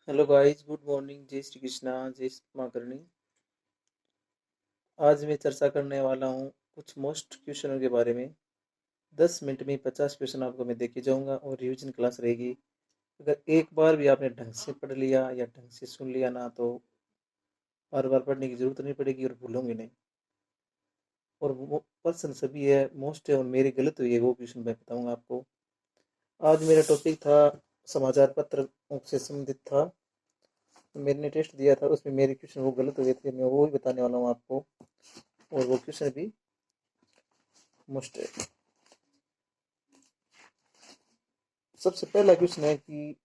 Hello guys, good morning. जय श्री कृष्णा, जय माँ करणी। आज मैं चर्चा करने वाला हूँ कुछ मोस्ट क्वेश्चनों के बारे में। 10 मिनट में 50 क्वेश्चन आपको मैं देके जाऊंगा और रिवीजन क्लास रहेगी। अगर एक बार भी आपने ढंग से पढ़ लिया या ढंग से सुन लिया ना, तो बार बार पढ़ने की जरूरत नहीं पड़ेगी और भूलोगे नहीं। और वो प्रश्न सभी है, मोस्ट है, और मेरी गलत हुई है वो क्वेश्चन मैं बताऊंगा आपको। आज मेरा टॉपिक था समाचार पत्र से संबंधित था। तो मैंने टेस्ट दिया था, उसमें मेरे क्वेश्चन वो गलत हुए थे, मैं वो ही बताने वाला हूँ आपको। और वो क्वेश्चन भी मस्ट है। सबसे पहला क्वेश्चन है कि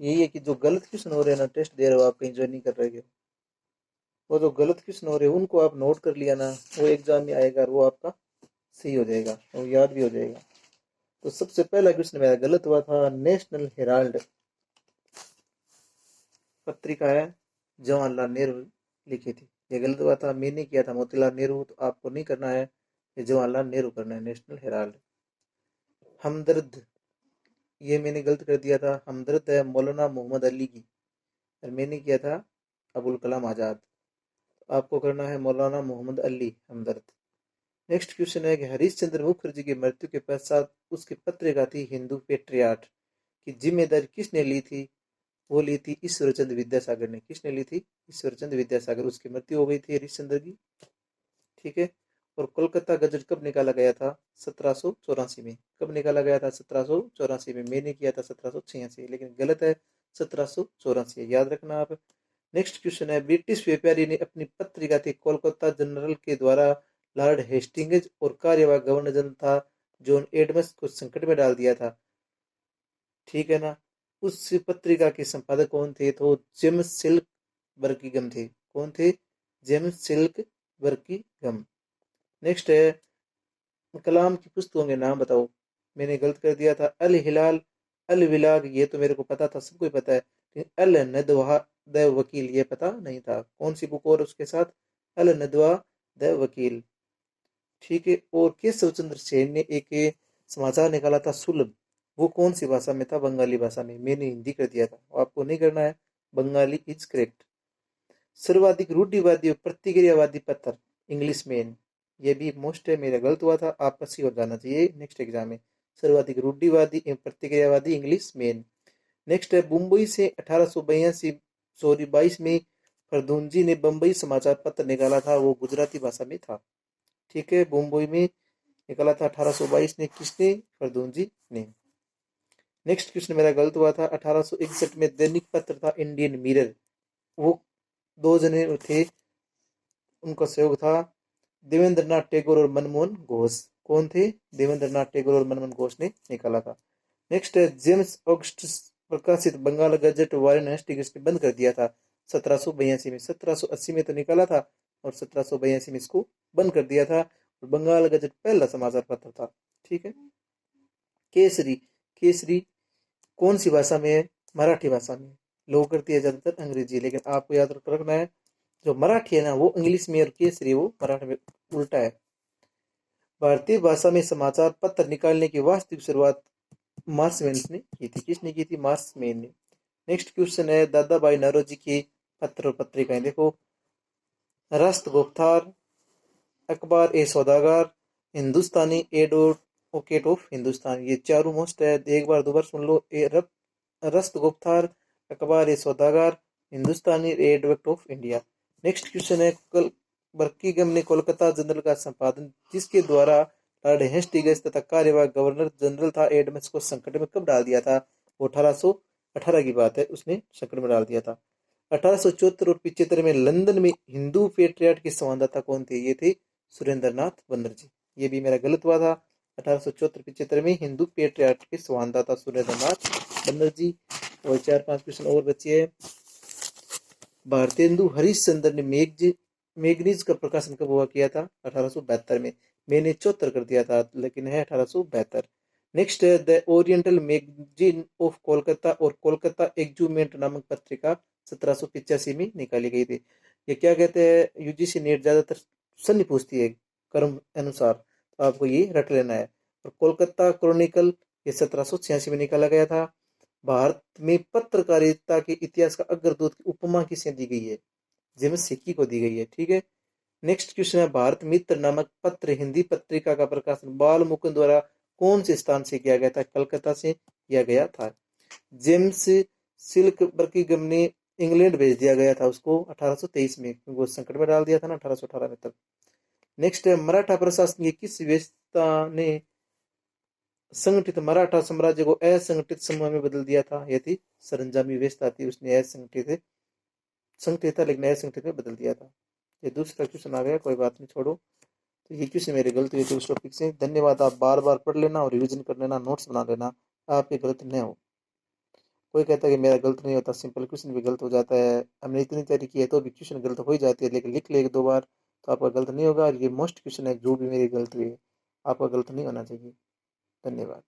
यही है कि जो गलत क्वेश्चन हो रहे हैं ना, टेस्ट दे रहे हो, आप कहीं ज्वाइन नहीं कर रहे हो, वो जो गलत क्वेश्चन हो रहे हैं उनको आप नोट कर लिया ना, वो एग्जाम में आएगा और वो आपका सही हो जाएगा और याद भी हो जाएगा। तो सबसे पहला क्वेश्चन मेरा गलत हुआ था। नेशनल हेराल्ड पत्रिका है, जवाहरलाल नेहरू लिखी थी। ये गलत हुआ था, मैंने किया था मोतीलाल नेहरू, तो आपको नहीं करना है, ये जवाहरलाल नेहरू करना है। National Herald. हमदर्द, ये मैंने गलत कर दिया था। हमदर्द है मौलाना मोहम्मद अली की, और मैंने किया था अबुल कलाम आज़ाद। आपको करना है मौलाना मोहम्मद अली हमदर्द। नेक्स्ट क्वेश्चन है कि हरीश चंद्र मुखर्जी की मृत्यु के पश्चात उसकी पत्रिका थी हिंदू पेट्रियाट की जिम्मेदारी किसने ली थी? वो ली थी ईश्वरचंद विद्यासागर ने। किसने ली थी? ईश्वरचंद विद्यासागर। उसकी मृत्यु हो गई थी हरीश चंद्र की। ठीक है। और कोलकाता गजट कब निकाला गया था? 1784 में। कब निकाला गया था? 1784 में। मैंने किया था 1786, लेकिन गलत है, 1784 याद रखना आप। नेक्स्ट क्वेश्चन है, ब्रिटिश व्यापारी ने अपनी पत्रिका थी कोलकाता जनरल के द्वारा लॉर्ड हेस्टिंग्स और कार्यवाहक गवर्नर जनरल था जॉन एडम्स को संकट में डाल दिया था। ठीक है ना। उस पत्रिका के संपादक कौन थे? तो जेम्स सिल्क बर्किंघम थे। कौन थे? James silk Buckingham. नेक्स्ट है, कलाम की पुस्तकों के नाम बताओ। मैंने गलत कर दिया था। अल हिलाल, अल विलाग, ये तो मेरे को पता था, सबको ही पता है, लेकिन अल नदवा द वकील ये पता नहीं था। कौन सी बुक और उसके साथ? अल नदवा द वकील। ठीक है। और केशव चंद्र सेन ने एक समाचार निकाला था सुलभ, वो कौन सी भाषा में था? बंगाली भाषा में। मैंने हिंदी कर दिया था, आपको नहीं करना है, बंगाली इज करेक्ट। सर्वाधिक रूढ़िवादी और प्रतिक्रियावादी पत्र इंग्लिश में, ये भी मोस्ट है, मेरा गलत हुआ था, आपका सी हो जाना चाहिए नेक्स्ट एग्जाम में। सर्वाधिक रूढ़िवादी एवं प्रतिक्रियावादी इंग्लिश मेन। नेक्स्ट है, मुंबई से 1882 सॉरी 22 में फरदूनजी ने बम्बई समाचार पत्र निकाला था, वो गुजराती भाषा में था। ठीक है, मुंबई में निकाला था 1822 ने। किसने? फरदूनजी ने। नेक्स्ट क्वेश्चन मेरा गलत हुआ था। 1861 में दैनिक पत्र था इंडियन मिरर, वो दो जने थे, उनका सहयोग था देवेंद्र नाथ टैगोर और मनमोहन घोष। कौन थे? देवेंद्र नाथ टैगोर और मनमोहन घोष ने निकाला था। नेक्स्ट है, जेम्स ऑगस्टस प्रकाशित बंगाल गजट वारेन हेस्टिंग्स ने बंद कर दिया था 1782 में। 1780 में तो निकाला था और 1782 में इसको बंद कर दिया था। और बंगाल गजट पहला समाचार पत्र था। ठीक है। केसरी, केसरी कौन सी भाषा में है? मराठी भाषा में। लोग करती है ज्यादातर अंग्रेजी, लेकिन आपको याद रखना है, जो मराठी है ना वो इंग्लिश में और केसरी वो मराठी में, उल्टा है। भारतीय भाषा में समाचार पत्र निकालने की वास्तविक शुरुआत मार्समैन ने की थी। किसने की थी? मार्समैन ने। नेक्स्ट क्वेश्चन है, दादा भाई नौरोजी की पत्र और पत्रिकाएं देखो। राष्ट्र गुप्तार, अखबार ए सौदागर, हिंदुस्तानी एडवोकेट ऑफ हिंदुस्तान, ये चारों मोस्ट है, एक बार दो बार सुन लो। रस्त Guptar, Akhbar e Saudagar, Hindustani advocate of India. Next question है, बर्किंघम ने कोलकाता जनरल का संपादन जिसके द्वारा लॉर्ड हेस्टिंग्स तथा कार्यवाहक गवर्नर जनरल था एडम्स को संकट में कब डाल दिया था? वो 1818 की बात है, उसने संकट में डाल दिया था। 1874 और 75 में लंदन में हिंदू पेट्रियाट के संवाददाता कौन थे? ये थे सुरेंद्र नाथ बनर्जी। ये भी मेरा गलत हुआ था। 1874-75 में हिंदू पेट्रियाट के संवाददाता सुरेंद्र नाथ बनर्जी। और चार पांच क्वेश्चन और बचे हैं। भारतेंदु हरिश्चंद्र ने मैगनीज का प्रकाशन कब हुआ किया था? 1872 में। मैंने 74 कर दिया था, लेकिन है 1872। नेक्स्ट है, the oriental magazine of Kolkata और कोलकाता एग्जूमेंट नामक पत्रिका 1785 में निकाली गई थी। ये क्या कहते हैं? यूजीसी नेट ज्यादातर सन्न पूछती है क्रम अनुसार, तो आपको ये रट लेना है। और कोलकाता क्रॉनिकल ये 1786 में निकाला गया था। भारत में पत्रकारिता के इतिहास का अग्रदूत की उपमा किसे दी गई है? जेम्स हिकी को दी गई है। ठीक है। नेक्स्ट क्वेश्चन है, भारत मित्र नामक पत्र हिंदी पत्रिका का प्रकाशन बाल मुकुंद द्वारा कौन से स्थान से किया गया था? कलकत्ता से किया गया था। जेम्स सिल्क बर्किंघम ने इंग्लैंड भेज दिया गया था उसको 1823 में, क्योंकि वो संकट में डाल दिया था ना 1818 में तब। नेक्स्ट है, मराठा प्रशासन की किस व्यवस्था ने संगठित मराठा साम्राज्य को असंगठित समूह में बदल दिया था? यह थी सरंजामी व्यवस्था थी, उसने असंगठित संगठित था लेकिन असंगठित में बदल दिया था। ये दूसरा क्वेश्चन आ गया, कोई बात नहीं, छोड़ो। तो ये क्वेश्चन मेरी गलती हुई थी उस टॉपिक से। धन्यवाद। आप बार बार पढ़ लेना और रिवीजन कर लेना, नोट्स बना लेना, आपकी गलती न हो। कोई कहता है कि मेरा गलत नहीं होता, सिंपल क्वेश्चन भी गलत हो जाता है। हमने इतनी तैयारी की है तो भी क्वेश्चन गलत हो ही जाती है, लेकिन लिख ले एक दो बार तो आपका गलत नहीं होगा। और ये मोस्ट क्वेश्चन है जो भी मेरी गलती हुई है, आपका गलत नहीं होना चाहिए। धन्यवाद।